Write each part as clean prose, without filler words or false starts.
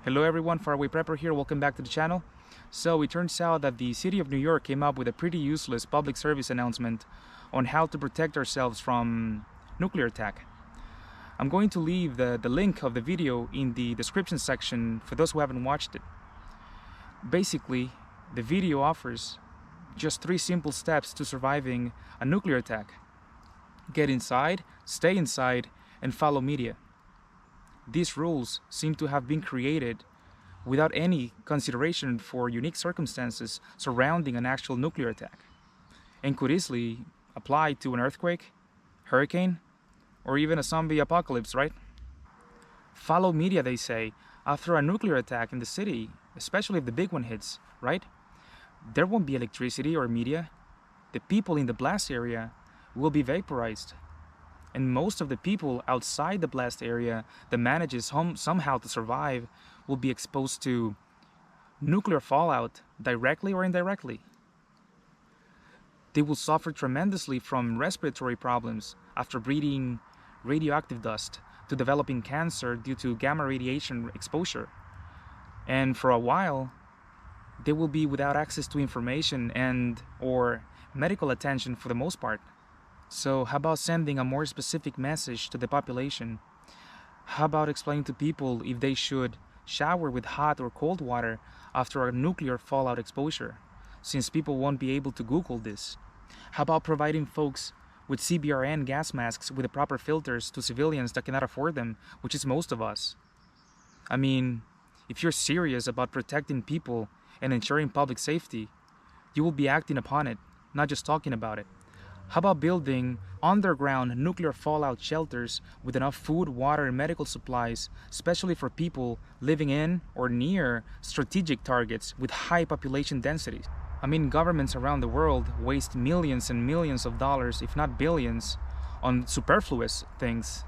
Hello everyone, Faraway Prepper here, welcome back to the channel. So it turns out that the city of New York came up with a pretty useless public service announcement on how to protect ourselves from nuclear attack. I'm going to leave the link of the video in the description section for those who haven't watched it. Basically, the video offers just 3 simple steps to surviving a nuclear attack. Get inside, stay inside, and follow media. These rules seem to have been created without any consideration for unique circumstances surrounding an actual nuclear attack, and could easily apply to an earthquake, hurricane, or even a zombie apocalypse, right? Follow media, they say, after a nuclear attack in the city, especially if the big one hits, right? There won't be electricity or media. The people in the blast area will be vaporized. And most of the people outside the blast area that manages somehow to survive will be exposed to nuclear fallout directly or indirectly. They will suffer tremendously from respiratory problems after breathing radioactive dust to developing cancer due to gamma radiation exposure. And for a while, they will be without access to information or medical attention for the most part. So how about sending a more specific message to the population? How about explaining to people if they should shower with hot or cold water after a nuclear fallout exposure, since people won't be able to Google this? How about providing folks with CBRN gas masks with the proper filters to civilians that cannot afford them, which is most of us? I mean, if you're serious about protecting people and ensuring public safety, you will be acting upon it, not just talking about it. How about building underground nuclear fallout shelters with enough food, water, and medical supplies, especially for people living in or near strategic targets with high population densities? I mean, governments around the world waste millions and millions of dollars, if not billions, on superfluous things,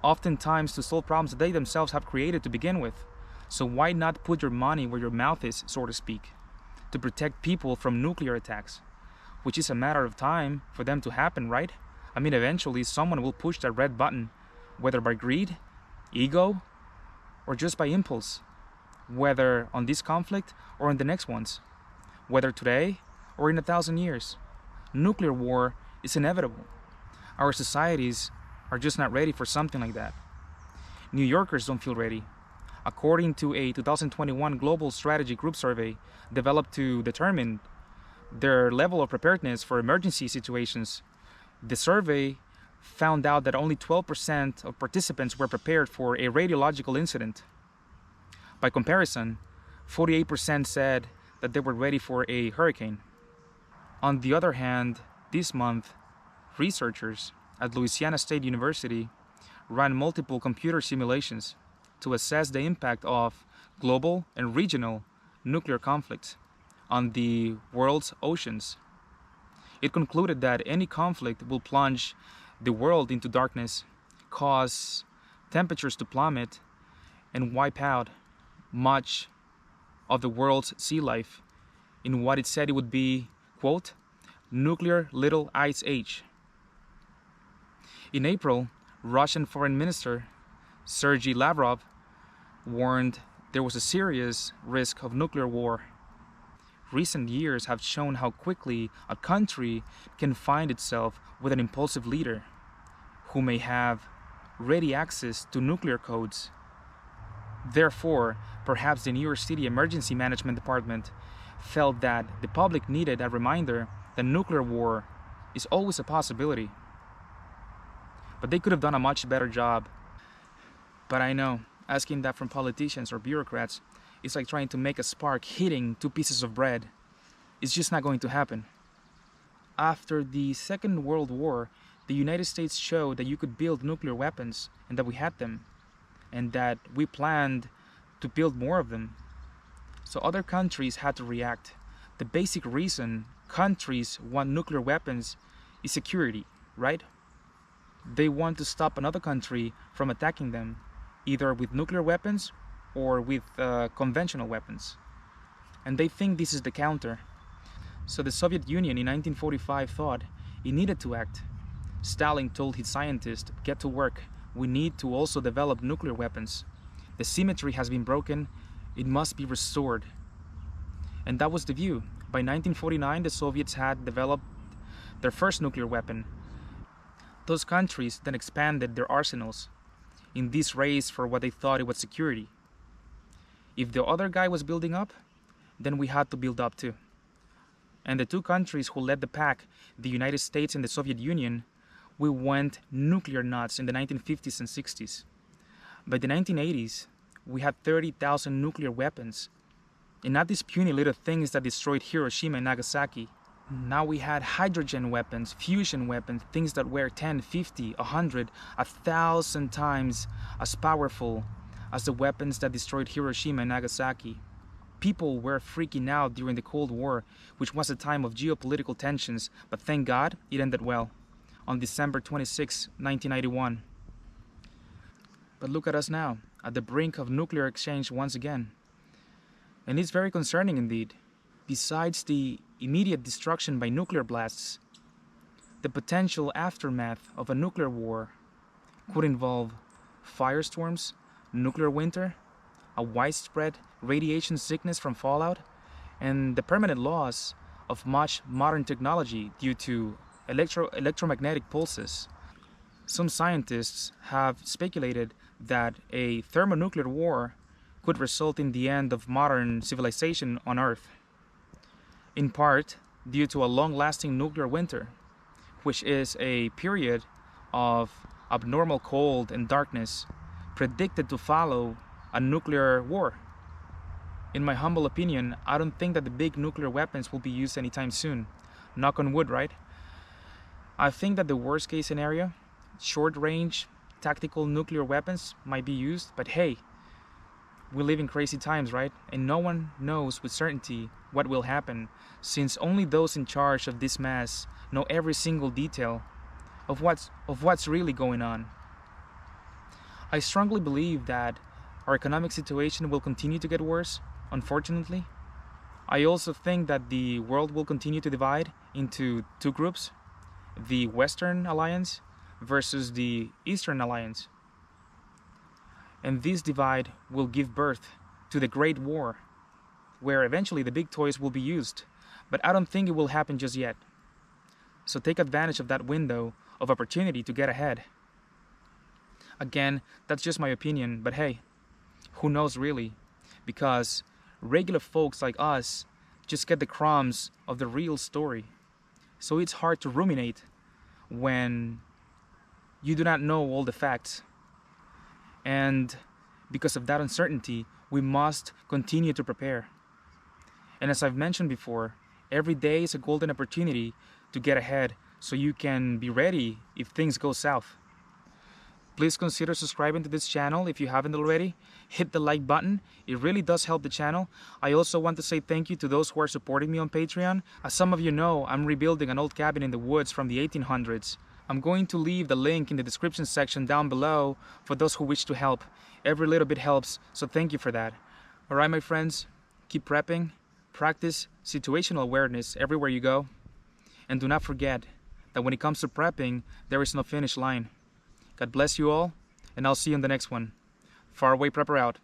oftentimes to solve problems that they themselves have created to begin with. So why not put your money where your mouth is, so to speak, to protect people from nuclear attacks? Which is a matter of time for them to happen, right? I mean, eventually someone will push that red button, whether by greed, ego, or just by impulse, whether on this conflict or on the next ones, whether today or in 1,000 years. Nuclear war is inevitable. Our societies are just not ready for something like that. New Yorkers don't feel ready. According to a 2021 Global Strategy Group survey developed to determine their level of preparedness for emergency situations, the survey found out that only 12% of participants were prepared for a radiological incident. By comparison, 48% said that they were ready for a hurricane. On the other hand, this month, researchers at Louisiana State University ran multiple computer simulations to assess the impact of global and regional nuclear conflicts on the world's oceans. It concluded that any conflict will plunge the world into darkness, cause temperatures to plummet, and wipe out much of the world's sea life in what it said it would be, quote, nuclear little ice age. In April, Russian Foreign Minister Sergei Lavrov warned there was a serious risk of nuclear war. Recent years have shown how quickly a country can find itself with an impulsive leader who may have ready access to nuclear codes. Therefore, perhaps the New York City Emergency Management Department felt that the public needed a reminder that nuclear war is always a possibility. But they could have done a much better job. But I know, asking that from politicians or bureaucrats is like trying to make a spark hitting 2 pieces of bread. It's just not going to happen. After the Second World War, the United States showed that you could build nuclear weapons and that we had them, and that we planned to build more of them. So other countries had to react. The basic reason countries want nuclear weapons is security, right? They want to stop another country from attacking them, either with nuclear weapons or with conventional weapons. And they think this is the counter. So the Soviet Union in 1945 thought it needed to act. Stalin told his scientists, get to work, we need to also develop nuclear weapons. The symmetry has been broken It must be restored. And that was the view. By 1949, the Soviets had developed their first nuclear weapon. Those countries then expanded their arsenals in this race for what they thought it was security. If the other guy was building up, then we had to build up too. And the two countries who led the pack, the United States and the Soviet Union, we went nuclear nuts in the 1950s and 60s. By the 1980s, we had 30,000 nuclear weapons. And not these puny little things that destroyed Hiroshima and Nagasaki. Now we had hydrogen weapons, fusion weapons, things that were 10, 50, 100, 1,000 times as powerful as the weapons that destroyed Hiroshima and Nagasaki. People were freaking out during the Cold War, which was a time of geopolitical tensions, but thank God it ended well on December 26, 1991. But look at us now, at the brink of nuclear exchange once again. And it's very concerning indeed. Besides the immediate destruction by nuclear blasts, the potential aftermath of a nuclear war could involve firestorms, nuclear winter, a widespread radiation sickness from fallout, and the permanent loss of much modern technology due to electromagnetic pulses. Some scientists have speculated that a thermonuclear war could result in the end of modern civilization on Earth, in part due to a long-lasting nuclear winter, which is a period of abnormal cold and darkness predicted to follow a nuclear war. In my humble opinion, I don't think that the big nuclear weapons will be used anytime soon. Knock on wood, right? I think that the worst case scenario, short-range tactical nuclear weapons might be used, but hey, we live in crazy times, right? And no one knows with certainty what will happen, since only those in charge of this mess know every single detail of what's really going on. I strongly believe that our economic situation will continue to get worse, unfortunately. I also think that the world will continue to divide into two groups, the Western Alliance versus the Eastern Alliance. And this divide will give birth to the Great War, where eventually the big toys will be used, but I don't think it will happen just yet. So take advantage of that window of opportunity to get ahead. Again, that's just my opinion, but hey, who knows really? Because regular folks like us just get the crumbs of the real story. So it's hard to ruminate when you do not know all the facts. And because of that uncertainty, we must continue to prepare. And as I've mentioned before, every day is a golden opportunity to get ahead so you can be ready if things go south. Please consider subscribing to this channel if you haven't already. Hit the like button. It really does help the channel. I also want to say thank you to those who are supporting me on Patreon. As some of you know, I'm rebuilding an old cabin in the woods from the 1800s. I'm going to leave the link in the description section down below for those who wish to help. Every little bit helps, so thank you for that. Alright my friends, keep prepping, practice situational awareness everywhere you go, and do not forget that when it comes to prepping, there is no finish line. God bless you all, and I'll see you in the next one. Faraway Prepper out.